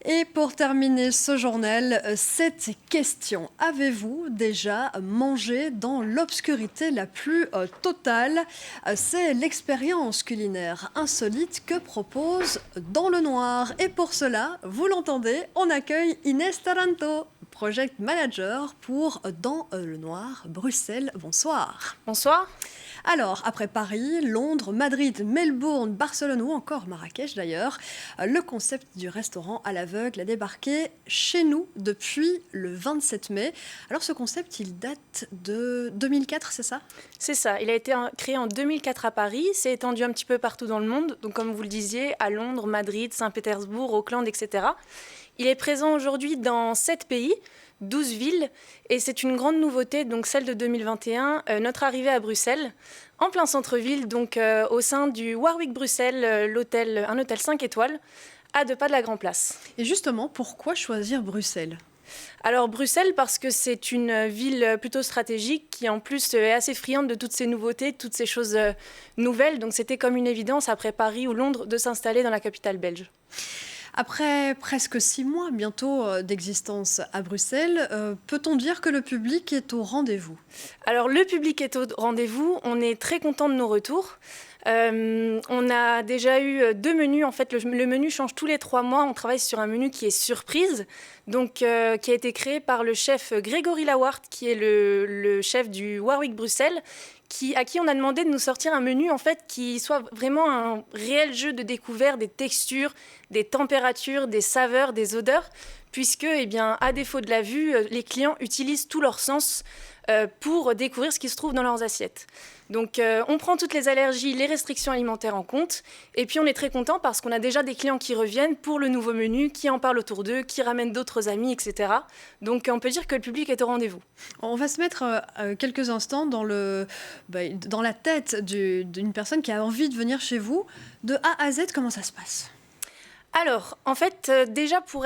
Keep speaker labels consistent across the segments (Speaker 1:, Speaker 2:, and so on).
Speaker 1: Et pour terminer ce journal, cette question. Avez-vous déjà mangé dans l'obscurité la plus totale? C'est l'expérience culinaire insolite que propose Dans le Noir. Et pour cela, vous l'entendez, on accueille Inès Taranto, Project Manager pour Dans le Noir, Bruxelles. Bonsoir.
Speaker 2: Bonsoir.
Speaker 1: Alors, après Paris, Londres, Madrid, Melbourne, Barcelone ou encore Marrakech d'ailleurs, le concept du restaurant à l'aveugle a débarqué chez nous depuis le 27 mai. Alors ce concept, il date de 2004, c'est ça?
Speaker 2: C'est ça, il a été créé en 2004 à Paris, s'est étendu un petit peu partout dans le monde, donc comme vous le disiez, à Londres, Madrid, Saint-Pétersbourg, Auckland, etc. Il est présent aujourd'hui dans 7 pays, 12 villes, et c'est une grande nouveauté, donc celle de 2021, notre arrivée à Bruxelles, en plein centre-ville, donc au sein du Warwick Bruxelles, un hôtel 5 étoiles, à 2 pas de la Grand Place.
Speaker 1: Et justement, pourquoi choisir Bruxelles?
Speaker 2: Alors Bruxelles parce que c'est une ville plutôt stratégique qui en plus est assez friande de toutes ces nouveautés, toutes ces choses nouvelles. Donc c'était comme une évidence après Paris ou Londres de s'installer dans la capitale belge.
Speaker 1: Après presque 6 mois bientôt d'existence à Bruxelles, peut-on dire que le public est au rendez-vous?
Speaker 2: Alors le public est au rendez-vous, on est très content de nos retours. On a déjà eu 2 menus. En fait, le menu change tous les 3 mois. On travaille sur un menu qui est surprise, donc qui a été créé par le chef Grégory Lawart, qui est le chef du Warwick Bruxelles, à qui on a demandé de nous sortir un menu en fait qui soit vraiment un réel jeu de découverte des textures, des températures, des saveurs, des odeurs, puisque, eh bien, à défaut de la vue, les clients utilisent tous leurs sens pour découvrir ce qui se trouve dans leurs assiettes. Donc on prend toutes les allergies, les restrictions alimentaires en compte, et puis on est très content parce qu'on a déjà des clients qui reviennent pour le nouveau menu, qui en parlent autour d'eux, qui ramènent d'autres amis, etc. Donc on peut dire que le public est au rendez-vous.
Speaker 1: On va se mettre quelques instants dans la tête d'une personne qui a envie de venir chez vous. De A à Z, comment ça se passe?
Speaker 2: Alors, en fait, déjà pour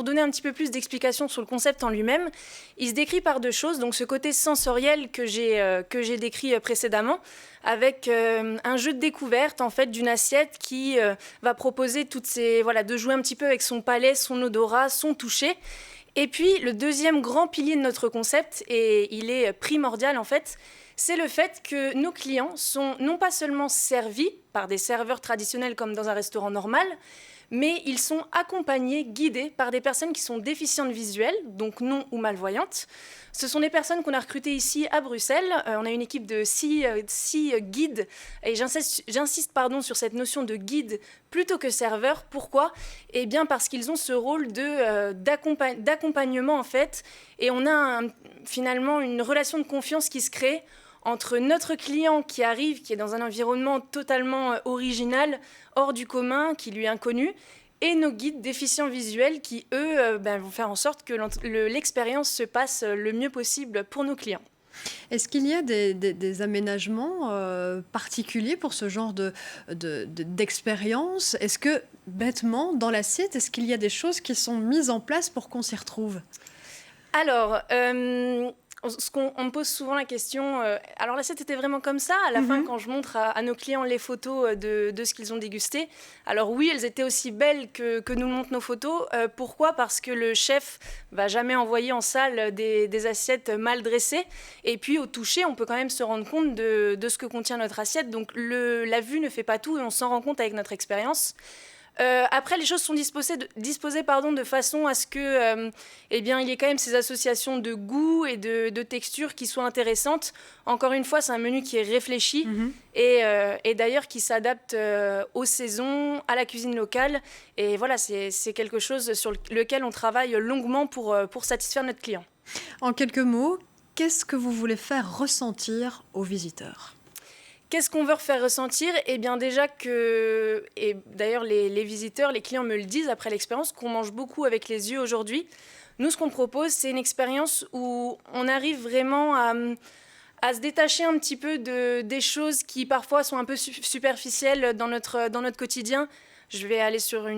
Speaker 2: donner un petit peu plus d'explications sur le concept en lui-même, il se décrit par 2 choses. Donc ce côté sensoriel que j'ai décrit précédemment, avec un jeu de découverte en fait d'une assiette qui va proposer de jouer un petit peu avec son palais, son odorat, son toucher. Et puis le deuxième grand pilier de notre concept, et il est primordial en fait, c'est le fait que nos clients sont non pas seulement servis par des serveurs traditionnels comme dans un restaurant normal, mais ils sont accompagnés, guidés par des personnes qui sont déficientes visuelles, donc non ou malvoyantes. Ce sont des personnes qu'on a recrutées ici à Bruxelles. On a une équipe de 6 guides, et j'insiste sur cette notion de guide plutôt que serveur. Pourquoi? Eh bien parce qu'ils ont ce rôle d'accompagnement en fait, et on a finalement une relation de confiance qui se crée entre notre client qui arrive, qui est dans un environnement totalement original, hors du commun, qui lui est inconnu, et nos guides déficients visuels qui, eux, vont faire en sorte que l'expérience se passe le mieux possible pour nos clients.
Speaker 1: Est-ce qu'il y a des aménagements particuliers pour ce genre d'expérience? Est-ce que, bêtement, dans l'assiette, est-ce qu'il y a des choses qui sont mises en place pour qu'on s'y retrouve?
Speaker 2: Alors, on me pose souvent la question, alors l'assiette était vraiment comme ça à la fin quand je montre à nos clients les photos de ce qu'ils ont dégusté. Alors oui, elles étaient aussi belles que nous montrent nos photos. Pourquoi? Parce que le chef va jamais envoyer en salle des assiettes mal dressées. Et puis au toucher, on peut quand même se rendre compte de ce que contient notre assiette. Donc la vue ne fait pas tout et on s'en rend compte avec notre expérience. Après, les choses sont disposées de façon à ce que, il y ait quand même ces associations de goût et de textures qui soient intéressantes. Encore une fois, c'est un menu qui est réfléchi et d'ailleurs qui s'adapte aux saisons, à la cuisine locale. Et voilà, c'est quelque chose sur lequel on travaille longuement pour satisfaire notre client.
Speaker 1: En quelques mots, qu'est-ce que vous voulez faire ressentir aux visiteurs ?
Speaker 2: Qu'est-ce qu'on veut faire ressentir? Eh bien déjà et d'ailleurs les visiteurs, les clients me le disent après l'expérience, qu'on mange beaucoup avec les yeux aujourd'hui. Nous, ce qu'on propose, c'est une expérience où on arrive vraiment à se détacher un petit peu des choses qui parfois sont un peu superficielles dans notre quotidien. Je vais aller sur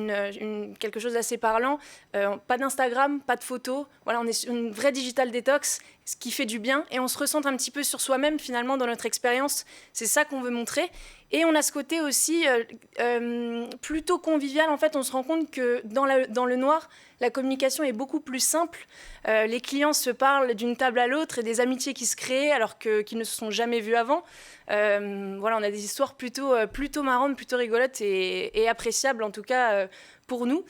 Speaker 2: quelque chose d'assez parlant. Pas d'Instagram, pas de photos. Voilà, on est sur une vraie digital detox, ce qui fait du bien. Et on se ressent un petit peu sur soi-même, finalement, dans notre expérience. C'est ça qu'on veut montrer. Et on a ce côté aussi plutôt convivial. En fait, on se rend compte que dans le noir, la communication est beaucoup plus simple. Les clients se parlent d'une table à l'autre et des amitiés qui se créent alors qu'ils ne se sont jamais vus avant. Voilà, on a des histoires plutôt marrantes, plutôt rigolotes et appréciables en tout cas pour nous.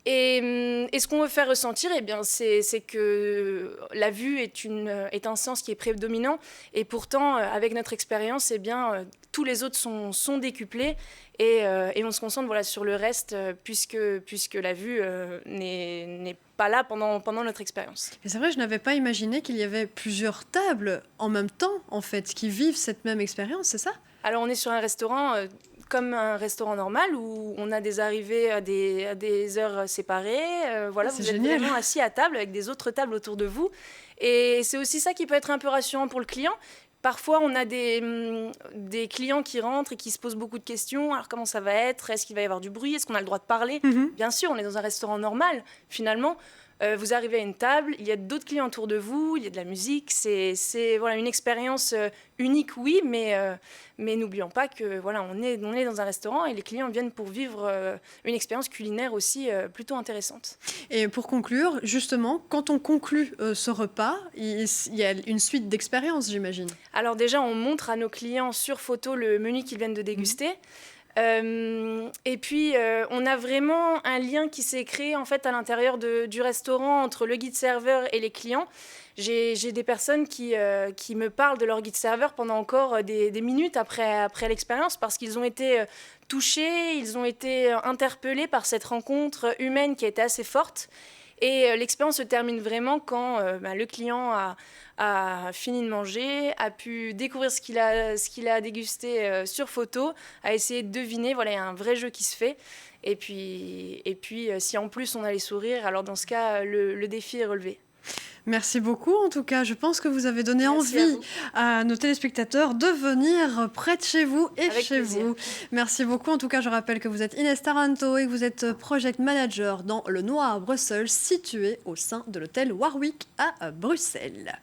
Speaker 2: Et ce qu'on veut faire ressentir, eh bien, c'est que la vue est un sens qui est prédominant. Et pourtant, avec notre expérience, eh bien, tous les autres sont décuplés. Et on se concentre voilà, sur le reste, puisque la vue n'est pas là pendant notre expérience.
Speaker 1: Et c'est vrai, je n'avais pas imaginé qu'il y avait plusieurs tables en même temps, en fait, qui vivent cette même expérience, c'est ça ?
Speaker 2: Alors, on est sur un restaurant... comme un restaurant normal où on a des arrivées à des heures séparées. Voilà, vous êtes vraiment assis à table avec des autres tables autour de vous. Et c'est aussi ça qui peut être un peu rassurant pour le client. Parfois, on a des clients qui rentrent et qui se posent beaucoup de questions. Alors, comment ça va être ? Est-ce qu'il va y avoir du bruit ? Est-ce qu'on a le droit de parler ? Bien sûr, on est dans un restaurant normal, finalement. Vous arrivez à une table, il y a d'autres clients autour de vous, il y a de la musique. C'est voilà, une expérience unique, oui, mais n'oublions pas que voilà, on est dans un restaurant et les clients viennent pour vivre une expérience culinaire aussi plutôt intéressante.
Speaker 1: Et pour conclure, justement, quand on conclut ce repas, il y a une suite d'expériences, j'imagine.
Speaker 2: Alors déjà, on montre à nos clients sur photo le menu qu'ils viennent de déguster. Et puis, on a vraiment un lien qui s'est créé en fait à l'intérieur du restaurant entre le guide serveur et les clients. J'ai des personnes qui me parlent de leur guide serveur pendant encore des minutes après l'expérience parce qu'ils ont été touchés, ils ont été interpellés par cette rencontre humaine qui a été assez forte. Et l'expérience se termine vraiment quand le client a fini de manger, a pu découvrir ce qu'il a dégusté sur photo, a essayé de deviner. Voilà, il y a un vrai jeu qui se fait. Et puis si en plus on a les sourires, alors dans ce cas, le défi est relevé.
Speaker 1: Merci beaucoup. En tout cas, je pense que vous avez donné envie à nos téléspectateurs de venir près de chez vous et
Speaker 2: avec
Speaker 1: chez
Speaker 2: plaisir.
Speaker 1: vous. Merci beaucoup. En tout cas, je rappelle que vous êtes Inès Taranto et que vous êtes Project Manager dans le Noir Brussels, situé au sein de l'hôtel Warwick à Bruxelles.